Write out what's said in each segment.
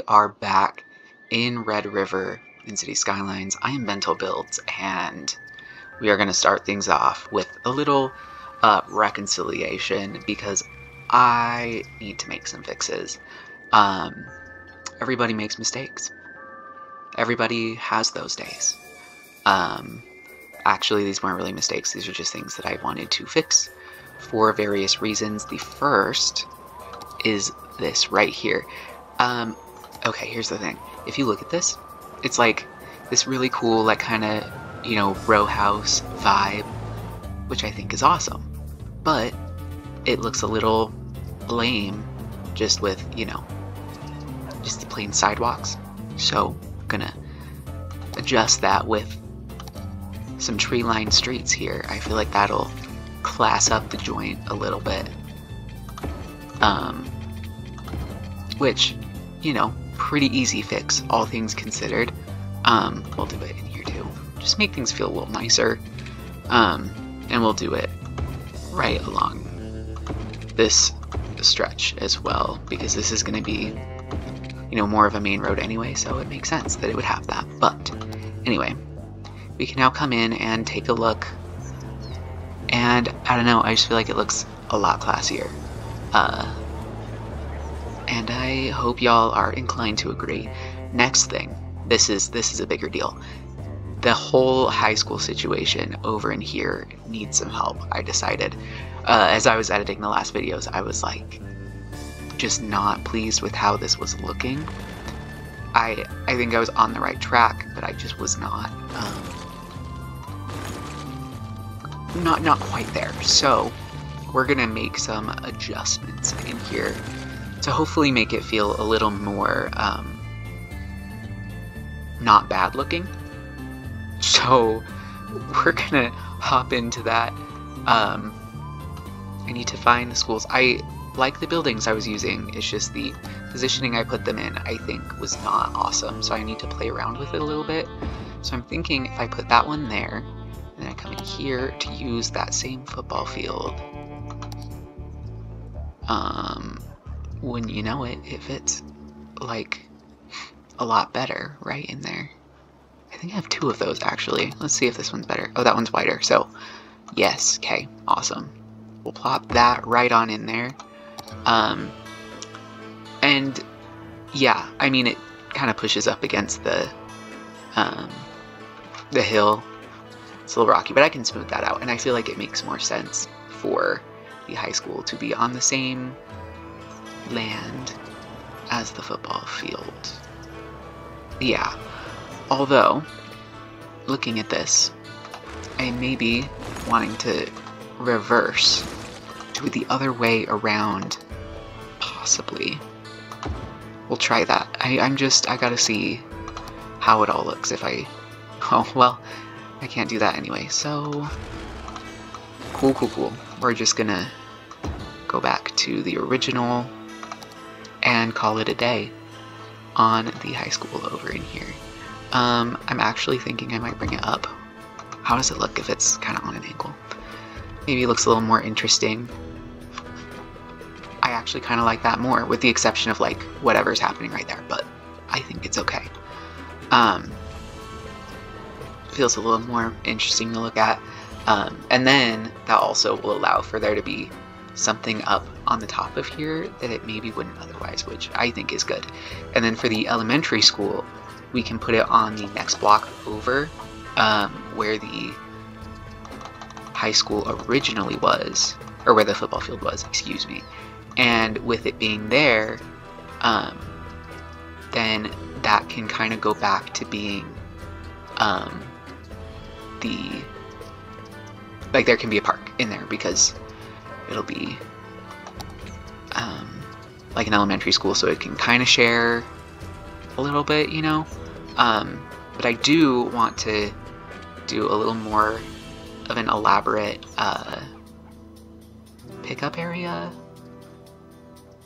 we are back in Red River in City Skylines. I am BentlBuilds, and we are going to start things off with a little reconciliation because I need to make some fixes. Everybody makes mistakes. Everybody has those days. Actually, these weren't really mistakes. These are just things that I wanted to fix for various reasons. The first is this right here. Okay, here's the thing. If you look at this, it's like this really cool, like kind of, row house vibe, which I think is awesome. But it looks a little lame just with, just the plain sidewalks. So I'm gonna adjust that with some tree-lined streets here. I feel like that'll class up the joint a little bit. Which, pretty easy fix, all things considered. We'll do it in here too. Just make things feel a little nicer. And we'll do it right along this stretch as well, because this is going to be, more of a main road anyway, so it makes sense that it would have that. But anyway, we can now come in and take a look, and I don't know, I just feel like it looks a lot classier. And I hope y'all are inclined to agree. Next thing, this is a bigger deal. The whole high school situation over in here needs some help, I decided. As I was editing the last videos, I was like, just not pleased with how this was looking. I think I was on the right track, but I just was not quite there. So we're gonna make some adjustments in here to hopefully make it feel a little more not bad looking. So we're gonna hop into that. I need to find the schools. I like the buildings I was using, it's just the positioning I put them in I think was not awesome, so I need to play around with it a little bit. So I'm thinking if I put that one there, and then I come in here to use that same football field, wouldn't you know it, it fits like a lot better right in there. I think I have two of those actually. Let's see if this one's better. Oh, that one's wider, so yes, okay, awesome. We'll plop that right on in there. And yeah, I mean, it kind of pushes up against the hill. It's a little rocky, but I can smooth that out, and I feel like it makes more sense for the high school to be on the same land as the football field. Yeah, although, looking at this, I may be wanting to reverse to the other way around, possibly. We'll try that. I gotta see how it all looks if I... Oh, well, I can't do that anyway, so... Cool. We're just gonna go back to the original and call it a day on the high school over in here. I'm actually thinking I might bring it up. How does it look if it's kind of on an angle? Maybe it looks a little more interesting. I actually kind of like that more, with the exception of like whatever's happening right there, but I think it's okay. Feels a little more interesting to look at. And then that also will allow for there to be something up on the top of here that it maybe wouldn't otherwise, which I think is good. And then for the elementary school, we can put it on the next block over, where the high school originally was, or where the football field was, excuse me. And with it being there, then that can kind of go back to being like there can be a park in there, because it'll be like an elementary school, so it can kind of share a little bit, but I do want to do a little more of an elaborate pickup area,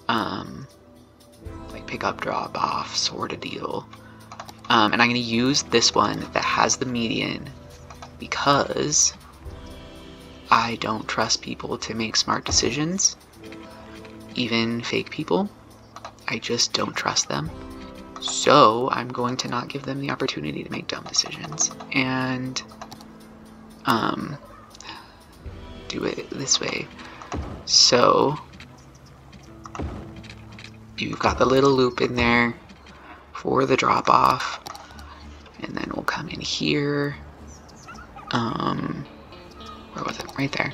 like pickup drop off sort of deal. And I'm going to use this one that has the median because I don't trust people to make smart decisions, even fake people. I just don't trust them. So I'm going to not give them the opportunity to make dumb decisions and do it this way. So you've got the little loop in there for the drop off, and then we'll come in here. Where was it? Right there.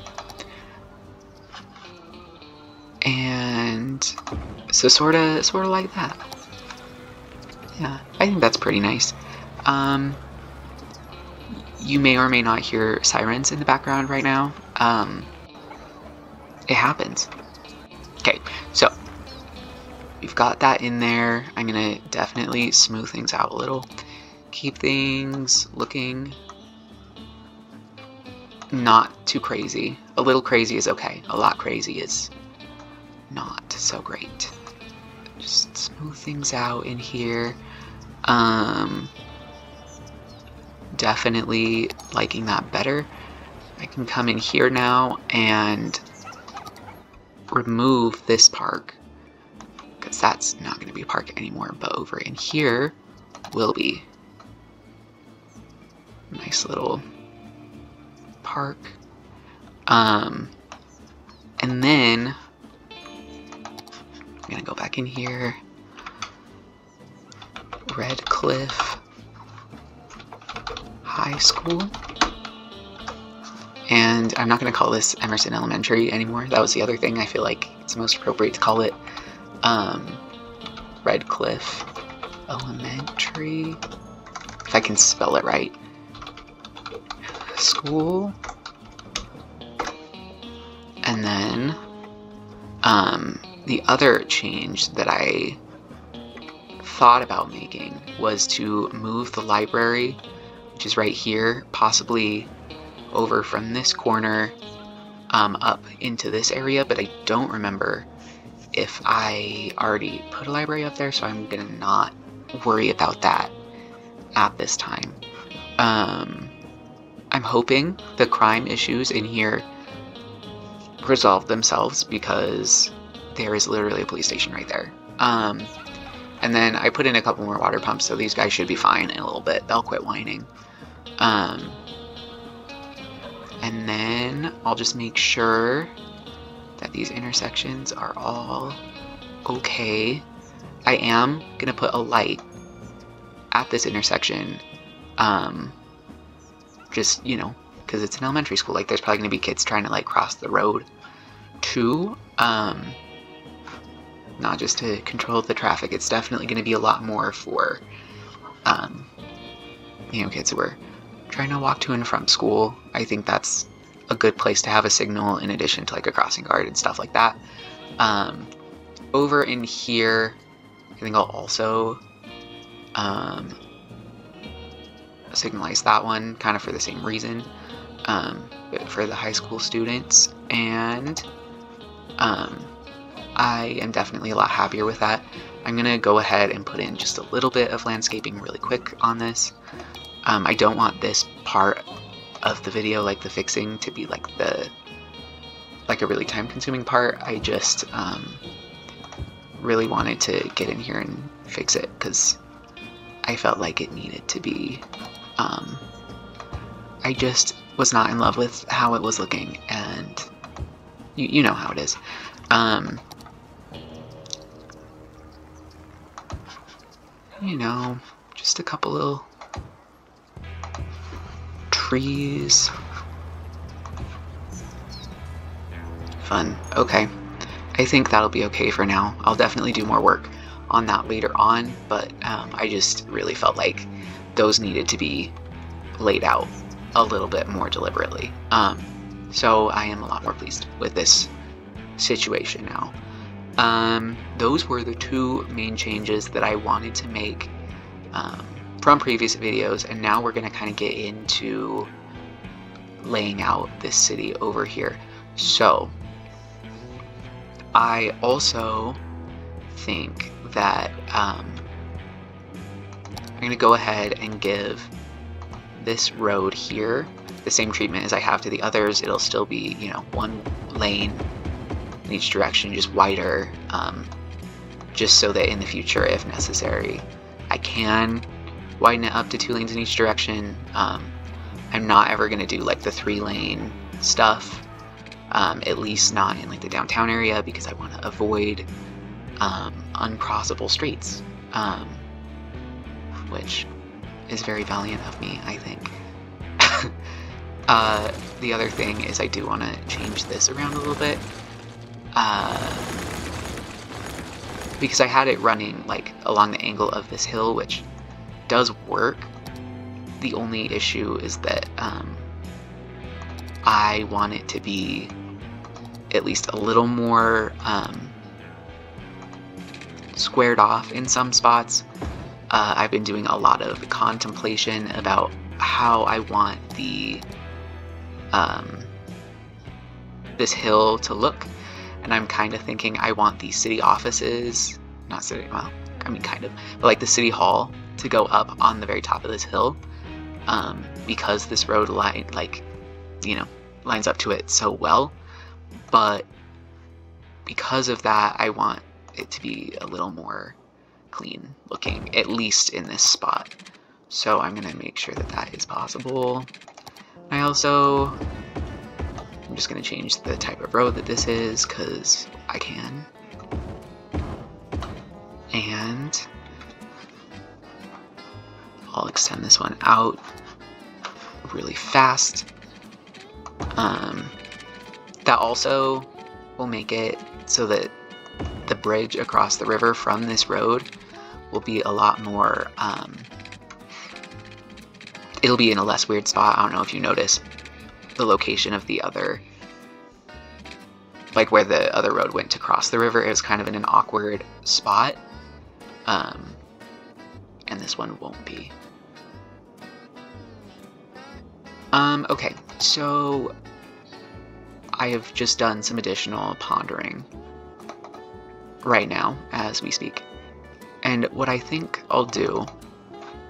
And so sort of like that. Yeah, I think that's pretty nice. You may or may not hear sirens in the background right now. It happens. Okay, so we've got that in there. I'm gonna definitely smooth things out a little. Keep things looking not too crazy. A little crazy is okay. A lot crazy is not so great. Just smooth things out in here. Definitely liking that better. I can come in here now and remove this park, because that's not going to be a park anymore, but over in here will be. Nice little park. And then I'm gonna go back in here. Red Cliff High School. And I'm not gonna call this Emerson Elementary anymore. That was the other thing. I feel like it's most appropriate to call it Red Cliff Elementary. If I can spell it right. School. And then the other change that I thought about making was to move the library, which is right here, possibly over from this corner up into this area, but I don't remember if I already put a library up there, so I'm gonna not worry about that at this time. I'm hoping the crime issues in here resolve themselves, because there is literally a police station right there. And then I put in a couple more water pumps, so these guys should be fine in a little bit. They'll quit whining. And then I'll just make sure that these intersections are all okay. I am gonna put a light at this intersection, just, you know, because it's an elementary school. Like, there's probably gonna be kids trying to like cross the road too, not just to control the traffic. It's definitely gonna be a lot more for you know, kids who are trying to walk to and from school. I think that's a good place to have a signal, in addition to like a crossing guard and stuff like that. Over in here, I think I'll also signalize that one, kind of for the same reason, for the high school students. And I am definitely a lot happier with that. I'm gonna go ahead and put in just a little bit of landscaping really quick on this. I don't want this part of the video, like the fixing, to be like a really time-consuming part. I just really wanted to get in here and fix it, because I felt like it needed to be. I just was not in love with how it was looking, and you know how it is. You know, just a couple little trees. Fun. Okay. I think that'll be okay for now. I'll definitely do more work on that later on, but I just really felt like those needed to be laid out a little bit more deliberately. So I am a lot more pleased with this situation now. Those were the two main changes that I wanted to make from previous videos, and now we're going to kind of get into laying out this city over here. So I also think that I'm going to go ahead and give this road here the same treatment as I have to the others. It'll still be, you know, one lane in each direction, just wider, just so that in the future, if necessary, I can widen it up to 2 lanes in each direction. I'm not ever going to do like the 3-lane stuff, at least not in like the downtown area, because I want to avoid uncrossable streets, which is very valiant of me, I think. The other thing is I do want to change this around a little bit, because I had it running like along the angle of this hill, which does work. The only issue is that I want it to be at least a little more squared off in some spots. I've been doing a lot of contemplation about how I want the this hill to look, and I'm kind of thinking I want the city offices, not city, well, I mean kind of, but like the city hall to go up on the very top of this hill, because this road line, like, you know, lines up to it so well. But because of that, I want it to be a little more clean looking, at least in this spot. So I'm gonna make sure that that is possible. I'm just gonna change the type of road that this is, because I can. And I'll extend this one out really fast. That also will make it so that the bridge across the river from this road will be a lot more, it'll be in a less weird spot. I don't know if you notice the location of the other, like where the other road went to cross the river, it was kind of in an awkward spot, and this one won't be. Okay, so I have just done some additional pondering right now as we speak. And what I think I'll do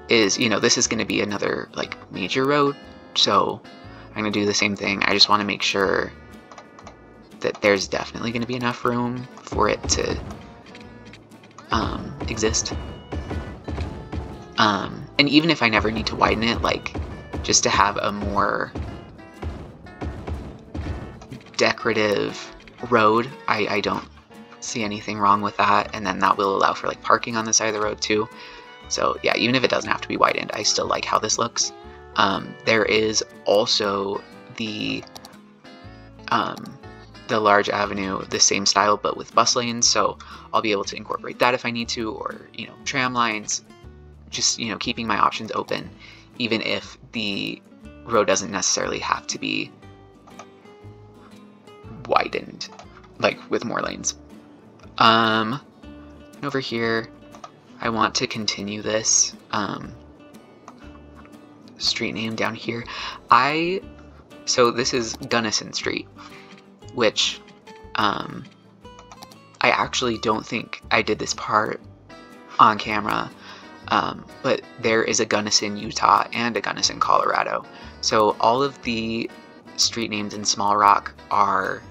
is, you know, this is going to be another like major road, so I'm going to do the same thing. I just want to make sure that there's definitely going to be enough room for it to exist. And even if I never need to widen it, like, just to have a more decorative road, I don't see anything wrong with that. And then that will allow for like parking on the side of the road too. So yeah, even if it doesn't have to be widened, I still like how this looks. There is also the large avenue, the same style but with bus lanes, so I'll be able to incorporate that if I need to, or, you know, tram lines, just, you know, keeping my options open, even if the road doesn't necessarily have to be widened, like with more lanes. Over here, I want to continue this street name down here. So this is Gunnison Street, which I actually don't think I did this part on camera, but there is a Gunnison, Utah and a Gunnison, Colorado. So all of the street names in Small Rock are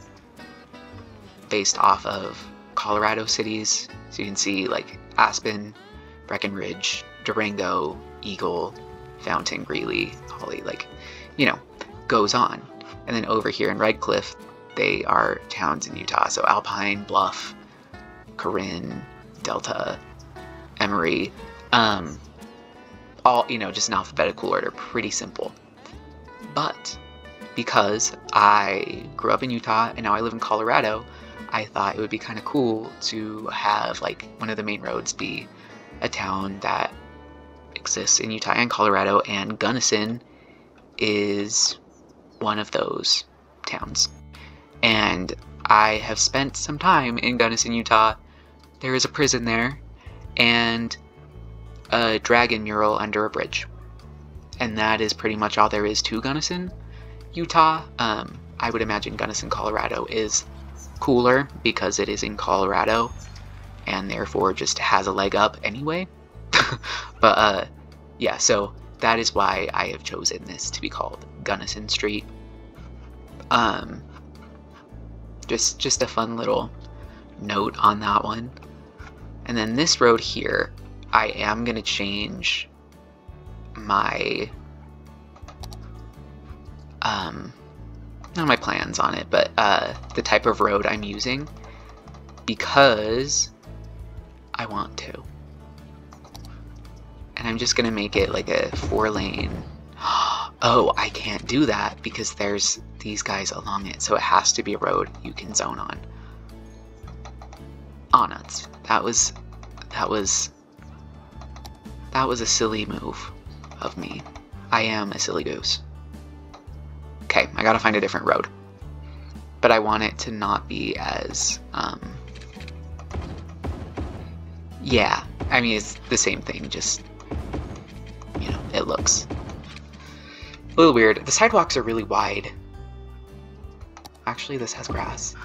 based off of Colorado cities. So you can see like Aspen, Breckenridge, Durango, Eagle, Fountain, Greeley, Holly, like, you know, goes on. And then over here in Red Cliff, they are towns in Utah. So Alpine, Bluff, Corinne, Delta, Emory, all, you know, just in alphabetical order, pretty simple. But because I grew up in Utah and now I live in Colorado, I thought it would be kind of cool to have like one of the main roads be a town that exists in Utah and Colorado, and Gunnison is one of those towns. And I have spent some time in Gunnison, Utah. There is a prison there and a dragon mural under a bridge. And that is pretty much all there is to Gunnison, Utah. I would imagine Gunnison, Colorado is cooler because it is in Colorado and therefore just has a leg up anyway. But yeah, so that is why I have chosen this to be called Gunnison Street. Just a fun little note on that one. And then this road here, I am going to change my not my plans on it, but the type of road I'm using, because I want to. And I'm just gonna make it like a 4-lane. Oh, I can't do that because there's these guys along it, so it has to be a road you can zone on. Oh, nuts. That was a silly move of me. I am a silly goose. Okay, I gotta find a different road. But I want it to not be as, yeah, I mean, it's the same thing, just, you know, it looks a little weird. The sidewalks are really wide. Actually, this has grass.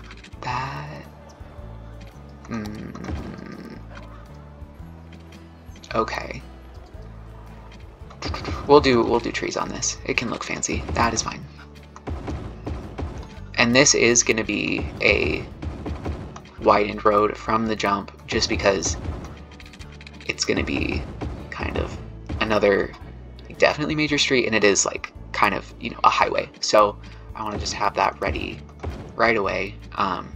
That, okay. We'll do trees on this. It can look fancy. That is fine. And this is going to be a widened road from the jump, just because it's going to be kind of another definitely major street, and it is like kind of, you know, a highway. So I want to just have that ready right away. And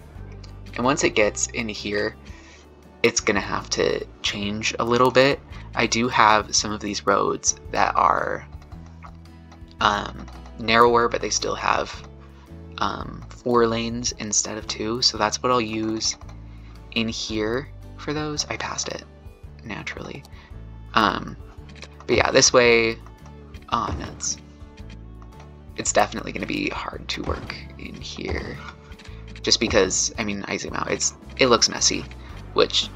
once it gets in here, it's going to have to change a little bit. I do have some of these roads that are narrower, but they still have 4 lanes instead of 2, so that's what I'll use in here for those. I passed it naturally. But yeah, this way, oh nuts. It's definitely going to be hard to work in here, just because, I mean, I zoom out, it looks messy, which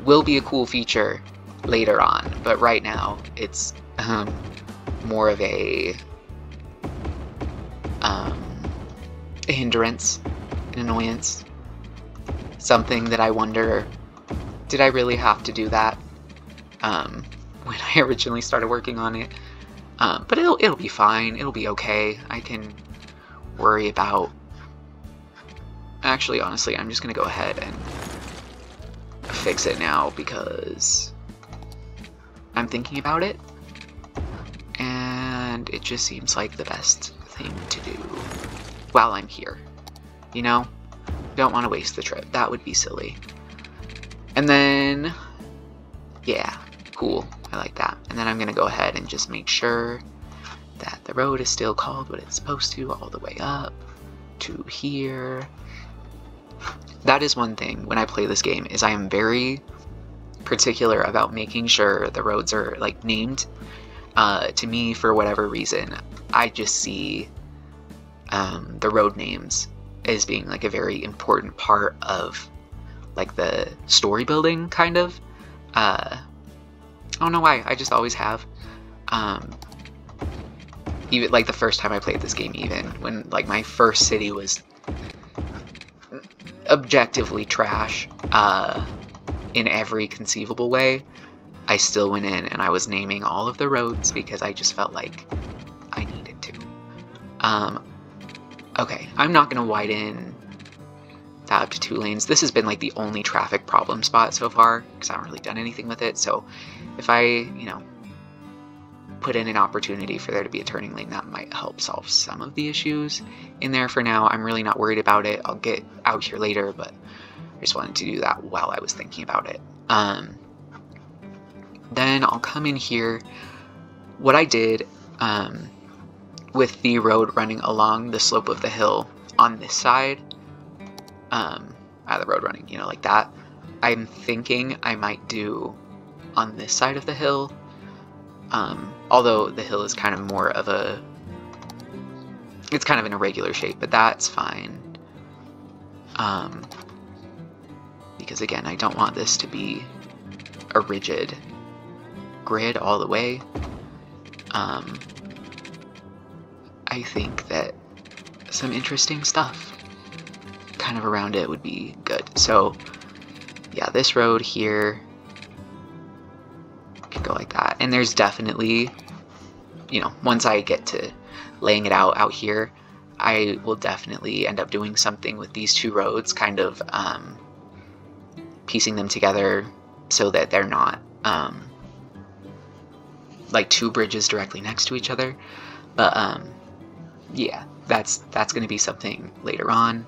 will be a cool feature later on, but right now it's more of a hindrance, an annoyance, something that I wonder, did I really have to do that when I originally started working on it? But it'll be fine, it'll be okay. I can worry about, actually, honestly, I'm just gonna go ahead and fix it now because I'm thinking about it, and it just seems like the best thing to do while I'm here, you know? Don't want to waste the trip. That would be silly. And then, yeah, cool. I like that. And then I'm going to go ahead and just make sure that the road is still called what it's supposed to all the way up to here. That is one thing when I play this game, is I am very particular about making sure the roads are like named. To me, for whatever reason, I just see the road names as being like a very important part of like the story building, kind of. I don't know why, I just always have. Even like the first time I played this game, even when like my first city was objectively trash in every conceivable way, I still went in and I was naming all of the roads because I just felt like I needed to. Okay, I'm not gonna widen that up to 2 lanes. This has been like the only traffic problem spot so far because I haven't really done anything with it. So if I, you know, put in an opportunity for there to be a turning lane, that might help solve some of the issues in there. For now, I'm really not worried about it. I'll get out here later, but I just wanted to do that while I was thinking about it. Then I'll come in here. What I did with the road running along the slope of the hill on this side, the road running, you know, like that, I'm thinking I might do on this side of the hill. Although the hill is kind of more of a, it's kind of an irregular shape, but that's fine. Because again, I don't want this to be a rigid grid all the way. I think that some interesting stuff kind of around it would be good. So yeah, this road here can go like that. And there's definitely, you know, once I get to laying it out here, I will definitely end up doing something with these 2 roads, kind of piecing them together so that they're not like 2 bridges directly next to each other. But yeah, that's going to be something later on.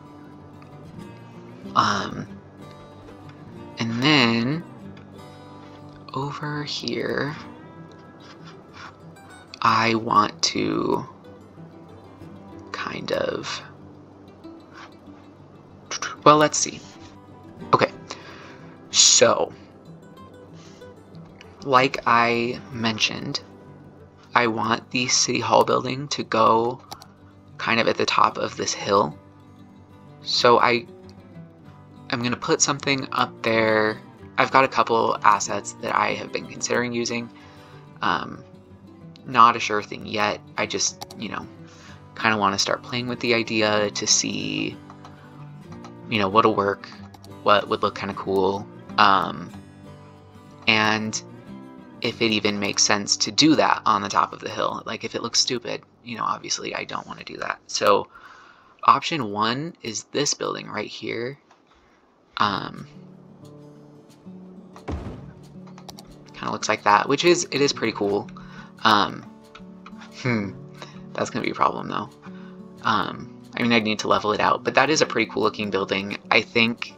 And then over here, I want to kind of, well, let's see. Okay, so like I mentioned, I want the City Hall building to go kind of at the top of this hill. So I'm going to put something up there. I've got a couple assets that I have been considering using. Not a sure thing yet. I just, you know, kind of want to start playing with the idea to see, you know, what'll work, what would look kind of cool, and if it even makes sense to do that on the top of the hill. Like, if it looks stupid, you know, obviously I don't want to do that. So option 1 is this building right here. Kind of looks like that, which is, it is pretty cool. That's gonna be a problem though. I mean, I'd need to level it out, but that is a pretty cool looking building. I think,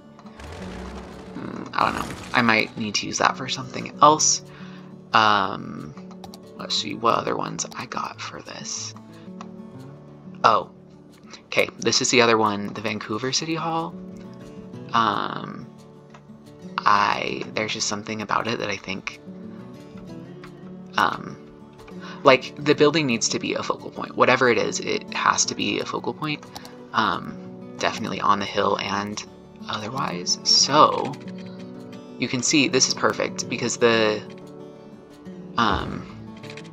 I don't know, I might need to use that for something else. Let's see what other ones I got for this. Oh, okay, this is the other one, the Vancouver City Hall. There's just something about it that I think, like, the building needs to be a focal point. Whatever it is, it has to be a focal point. Definitely on the hill and otherwise. So you can see this is perfect because the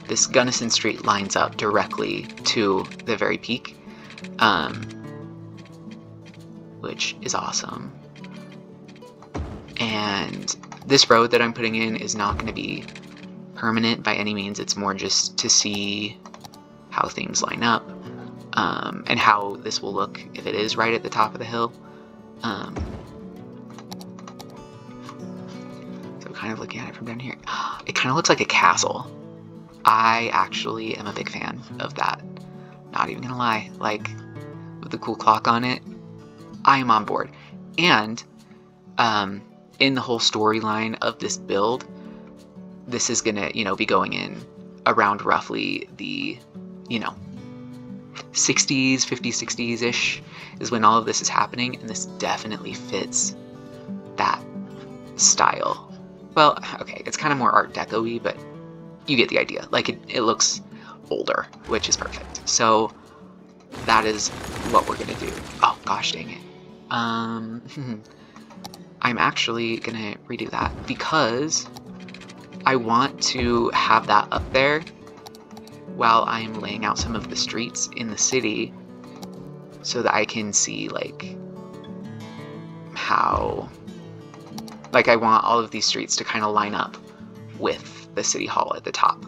this Gunnison Street lines up directly to the very peak, which is awesome. And this road that I'm putting in is not going to be permanent by any means. It's more just to see how things line up, and how this will look if it is right at the top of the hill. So kind of looking at it from down here, it kind of looks like a castle. I actually am a big fan of that. Not even gonna lie, like, with the cool clock on it, I am on board. And in the whole storyline of this build, this is gonna, you know, be going in around roughly the, you know, 60s, 50s, 60s-ish is when all of this is happening, and this definitely fits that style. Well, okay, it's kind of more Art Deco-y, but you get the idea. Like, it looks older, which is perfect. So that is what we're gonna do. Oh, gosh dang it. I'm actually gonna redo that because I want to have that up there while I am laying out some of the streets in the city so that I can see, like, how, like, I want all of these streets to kind of line up with the City Hall at the top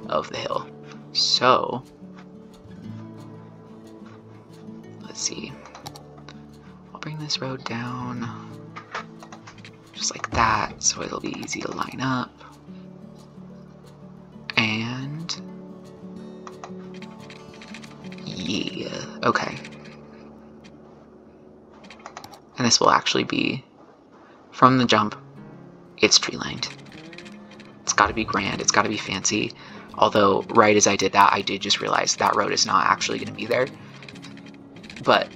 of the hill. So let's see, I'll bring this road down just like that so it'll be easy to line up. And yeah, okay. And this will actually be, from the jump, it's tree lined. It's got to be grand, it's got to be fancy. Although, right as I did that, I did just realize that road is not actually going to be there. But,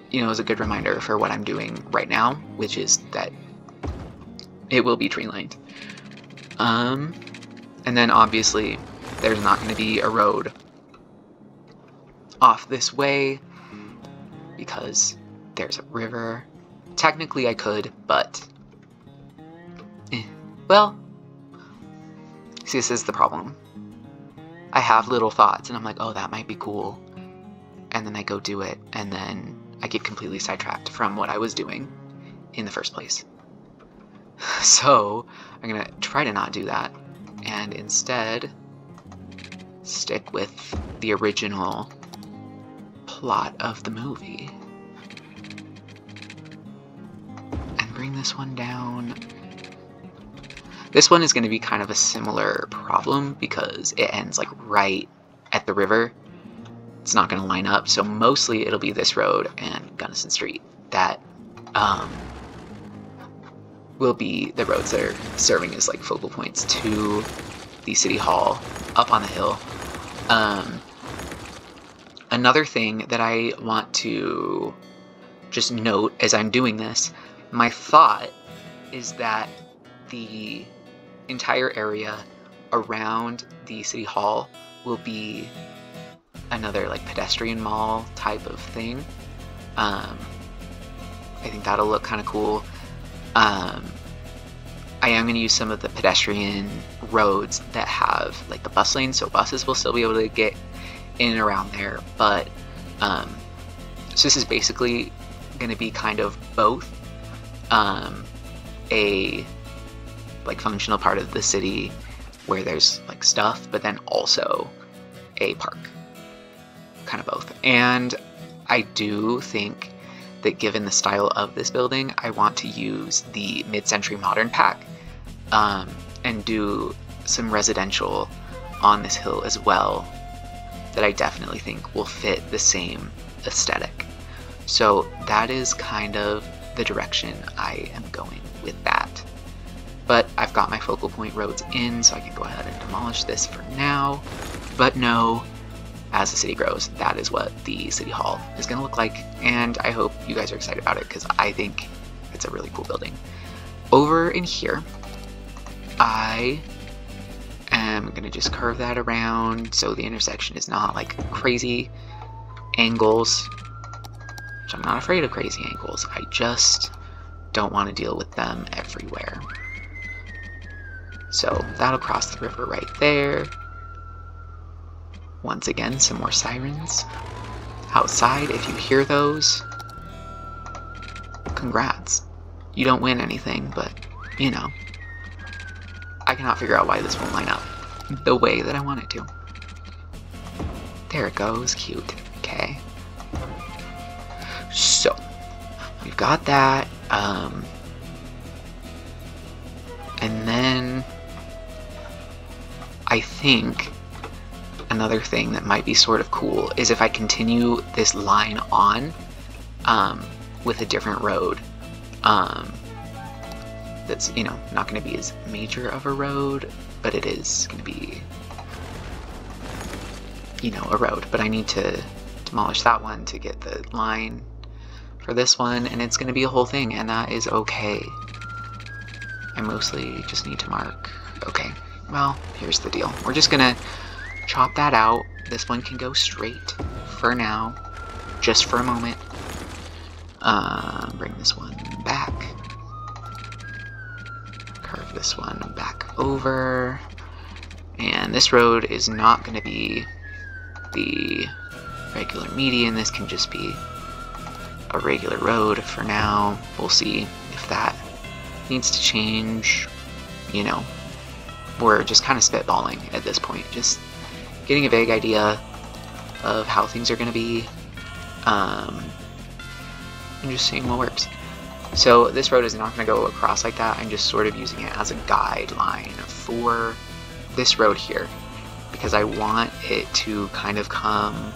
you know, it was a good reminder for what I'm doing right now, which is that it will be tree lined. And then obviously, there's not going to be a road off this way because there's a river. Technically I could, but well, see, this is the problem. I have little thoughts and I'm like, oh, that might be cool, and then I go do it, and then I get completely sidetracked from what I was doing in the first place. So I'm gonna try to not do that and instead stick with the original plot of the movie and bring this one down. This one is going to be kind of a similar problem because it ends like right at the river. It's not going to line up, so mostly it'll be this road and Gunnison Street that will be the roads that are serving as like focal points to the city hall up on the hill. Another thing that I want to just note as I'm doing this, my thought is that the entire area around the city hall will be another like pedestrian mall type of thing. I think that'll look kind of cool. I am going to use some of the pedestrian roads that have like the bus lanes, so buses will still be able to get in and around there, but so this is basically going to be kind of both a like functional part of the city where there's like stuff, but then also a park, kind of both. And I do think that given the style of this building, I want to use the mid-century modern pack and do some residential on this hill as well that I definitely think will fit the same aesthetic. So that is kind of the direction I am going with that. But I've got my focal point roads in, so I can go ahead and demolish this for now. But no, as the city grows, that is what the city hall is going to look like, and I hope you guys are excited about it because I think it's a really cool building. Over in here, I am going to just curve that around so the intersection is not like crazy angles, which I'm not afraid of crazy angles, I just don't want to deal with them everywhere. So that'll cross the river right there. Once again, some more sirens outside. If you hear those, congrats. You don't win anything, but, you know, I cannot figure out why this won't line up the way that I want it to. There it goes. Cute. Okay. So, we've got that. And then I think another thing that might be sort of cool is if I continue this line on with a different road that's, you know, not going to be as major of a road, but it is going to be, you know, a road. But I need to demolish that one to get the line for this one, and it's going to be a whole thing, and that is okay. I mostly just need to mark. Okay, well, here's the deal. We're just going to chop that out. This one can go straight for now, just for a moment. Bring this one back. Curve this one back over. And this road is not going to be the regular median. This can just be a regular road for now. We'll see if that needs to change. You know, we're just kind of spitballing at this point. Just getting a vague idea of how things are going to be, and just seeing what works. So this road is not going to go across like that. I'm just sort of using it as a guideline for this road here, because I want it to kind of come,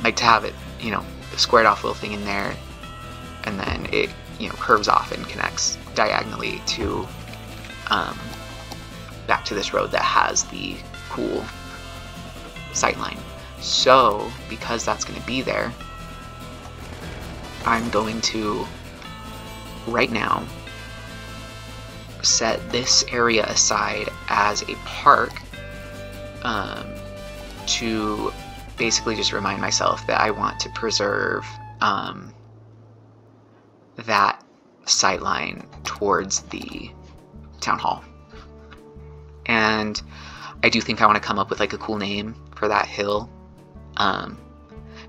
like to have it, you know, a squared off little thing in there, and then it, you know, curves off and connects diagonally to back to this road that has the cool sightline. So because that's going to be there, I'm going to right now set this area aside as a park to basically just remind myself that I want to preserve that sightline towards the town hall. And I do think I want to come up with like a cool name for that hill,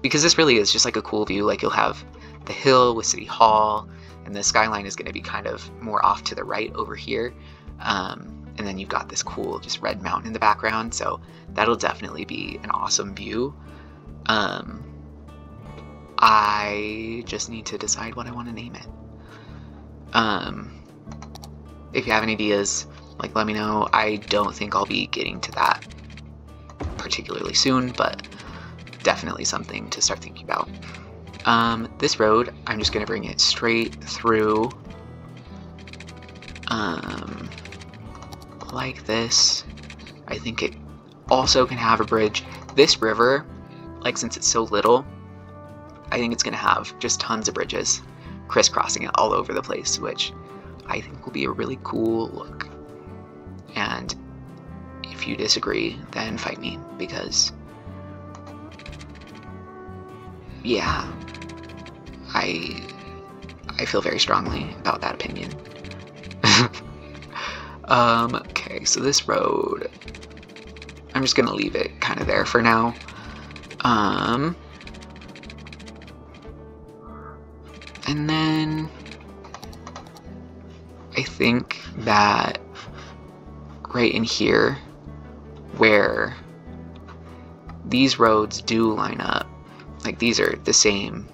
because this really is just like a cool view. Like you'll have the hill with City Hall, and the skyline is going to be kind of more off to the right over here, and then you've got this cool just red mountain in the background, so that'll definitely be an awesome view. I just need to decide what I want to name it. if you have any ideas, like, let me know. I don't think I'll be getting to that particularly soon, but definitely something to start thinking about. This road, I'm just going to bring it straight through, like this. I think it also can have a bridge. This river, like, since it's so little, I think it's going to have just tons of bridges crisscrossing it all over the place, which I think will be a really cool look. And if you disagree, then fight me, because yeah, I feel very strongly about that opinion. Okay, so this road, I'm just gonna leave it kind of there for now. And then I think that right in here, where these roads do line up, like these are the same,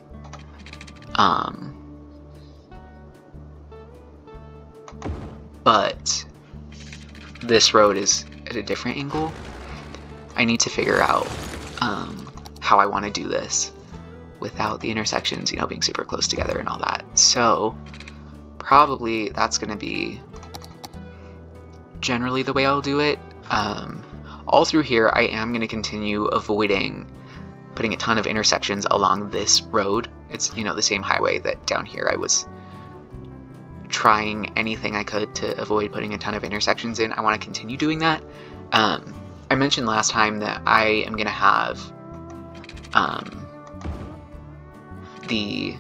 but this road is at a different angle. I need to figure out how I want to do this without the intersections, you know, being super close together and all that. So probably that's going to be generally the way I'll do it. All through here, I am going to continue avoiding putting a ton of intersections along this road. It's, you know, the same highway that down here I was trying anything I could to avoid putting a ton of intersections in. I want to continue doing that. I mentioned last time that I am going to have the,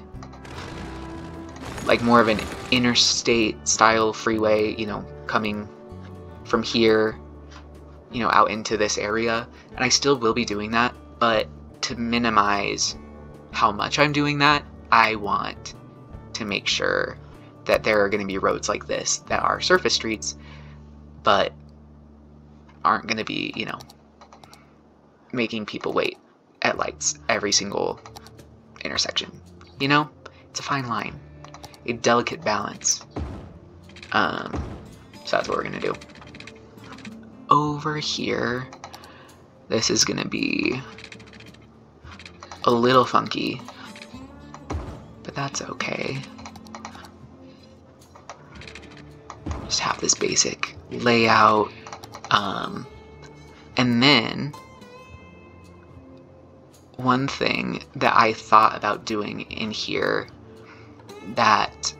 like, more of an interstate style freeway, you know, coming from here, you know, out into this area. And I still will be doing that, but to minimize how much I'm doing that, I want to make sure that there are going to be roads like this that are surface streets, but aren't going to be, you know, making people wait at lights every single intersection. You know, it's a fine line, a delicate balance. So that's what we're going to do. Over here, this is going to be a little funky, but that's okay. Just have this basic layout, and then one thing that I thought about doing in here that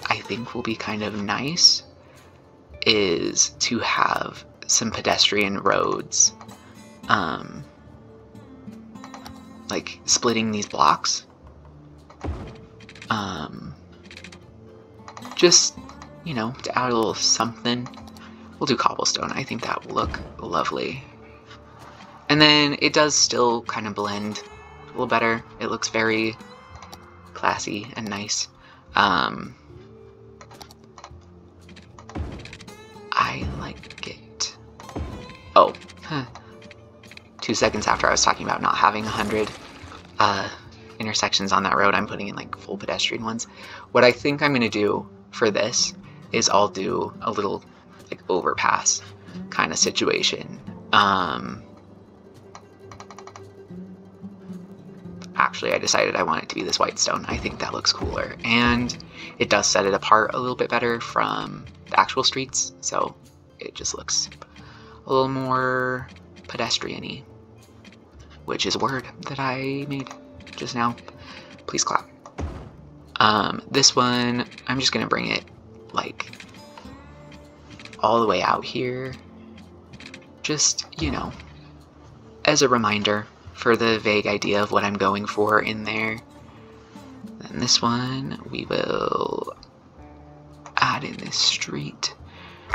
I think will be kind of nice is to have some pedestrian roads, like splitting these blocks, just, you know, to add a little something. We'll do cobblestone. I think that will look lovely. And then it does still kind of blend a little better. It looks very classy and nice. I like it. Oh, 2 seconds after I was talking about not having 100 intersections on that road, I'm putting in like full pedestrian ones. What I think I'm going to do for this is I'll do a little like overpass kind of situation. Actually, I decided I want it to be this white stone. I think that looks cooler, and it does set it apart a little bit better from the actual streets, so it just looks a little more pedestrian-y, which is a word that I made just now. Please clap. This one, I'm just gonna bring it like all the way out here, just, you know, as a reminder for the vague idea of what I'm going for in there. And this one, we will add in this street.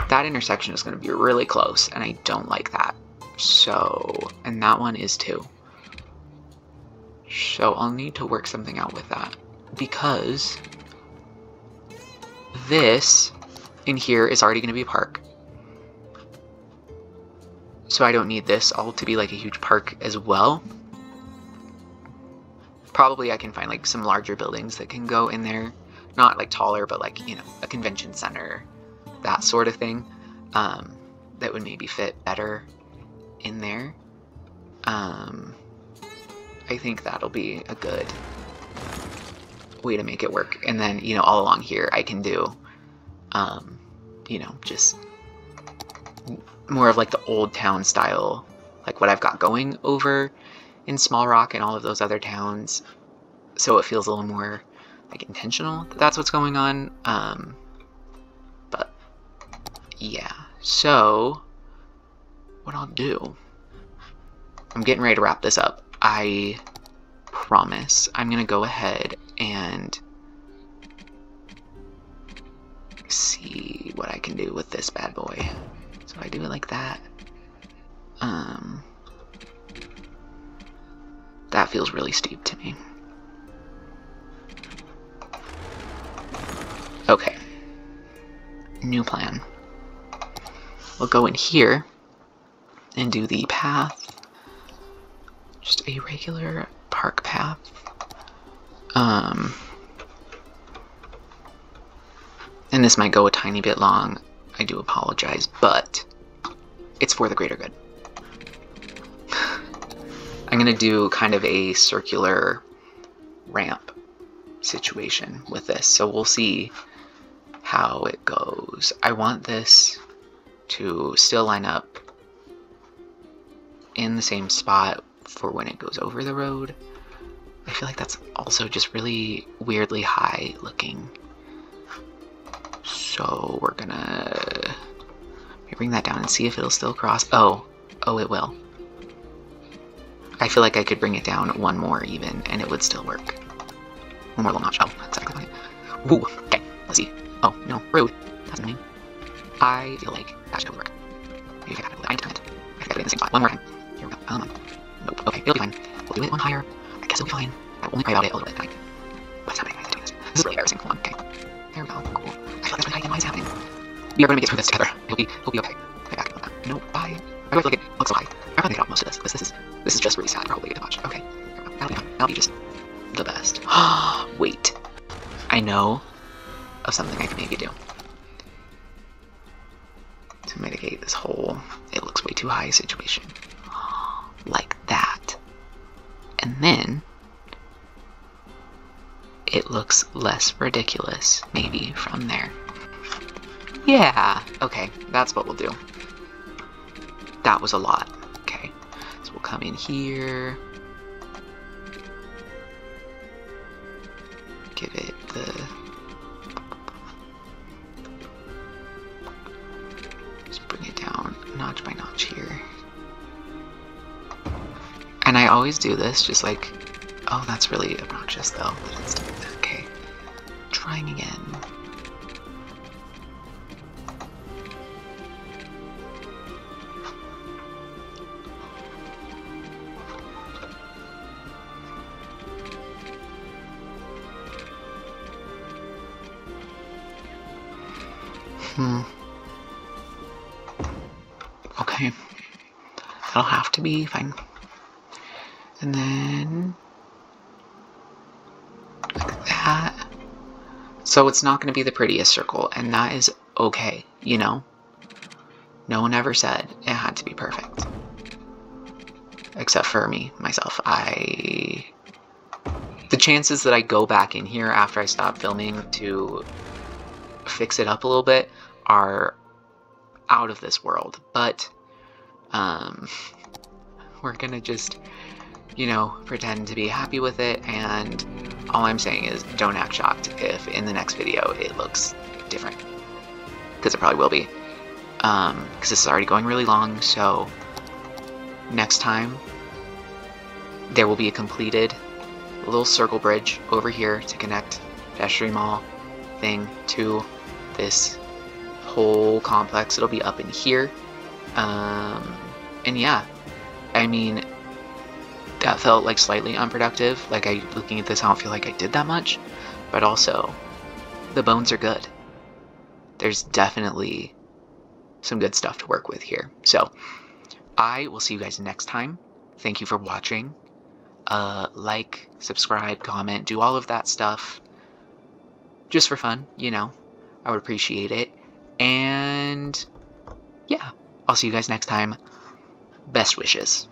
That intersection is going to be really close, and I don't like that. So, and that one is too. So I'll need to work something out with that, because this in here is already going to be a park. So I don't need this all to be like a huge park as well. Probably I can find like some larger buildings that can go in there. Not like taller, but like, you know, a convention center that sort of thing, that would maybe fit better in there. I think that'll be a good way to make it work. And then, you know, all along here I can do, you know, just more of like the old town style, like what I've got going over in Small Rock and all of those other towns. So it feels a little more like intentional that that's what's going on. But yeah, so what I'll do, I'm getting ready to wrap this up. I promise I'm gonna go ahead and see what I can do with this bad boy. So I do it like that. That feels really steep to me. Okay. New plan. We'll go in here and do the path. Just a regular park path. And this might go a tiny bit long. I do apologize, but it's for the greater good. I'm gonna do kind of a circular ramp situation with this, so we'll see how it goes. I want this to still line up in the same spot for when it goes over the road. I feel like that's also just really weirdly high looking. So we're gonna bring that down and see if it'll still cross. Oh, it will. I feel like I could bring it down one more even and it would still work. One more little notch. Oh, that's exactly fine. Woo, okay, let's see. Oh, no, rude. That's annoying. I feel like that should work. Maybe if I got it, I need to turn it. I gotta do it in the same spot. One more time. Here we go. Come on. Nope. Okay, it'll be fine. We'll do it one higher. I guess it'll be fine. I will only cry about it a little bit tonight. What's happening? I'm doing this. This is really embarrassing. Come on. Okay. There we go. Cool. I feel like that's really high. Why is it happening? We are going to get through this together. It'll be okay. Okay, back up. No, bye. I feel like it looks so high. I'm gonna get off most of this because this is just really sad. Probably too much. Okay. That'll be fine. That'll be just the best. Wait. I know of something I can maybe do to mitigate this whole it looks way too high situation. Like that. And then it looks less ridiculous, maybe, from there. Yeah, okay, that's what we'll do. That was a lot. Okay, so we'll come in here. Give it the... Just bring it down notch by notch here. And I always do this, just like... Oh, that's really obnoxious, though. But it's okay. Trying again. Okay. That'll have to be fine. And then... like that. So it's not going to be the prettiest circle, and that is okay, you know? No one ever said it had to be perfect. Except for me, myself. The chances that I go back in here after I stop filming to fix it up a little bit are out of this world. But, we're gonna just, you know, pretend to be happy with it, and all I'm saying is don't act shocked if in the next video it looks different. Because it probably will be. Because this is already going really long, so next time there will be a completed little circle bridge over here to connect Pedestrian Mall thing to this whole complex. It'll be up in here. And yeah, I mean, that felt like slightly unproductive. Like, looking at this, I don't feel like I did that much, but also the bones are good. There's definitely some good stuff to work with here. So I will see you guys next time. Thank you for watching. Like, subscribe, comment, do all of that stuff just for fun, you know. I would appreciate it. And yeah, I'll see you guys next time. Best wishes.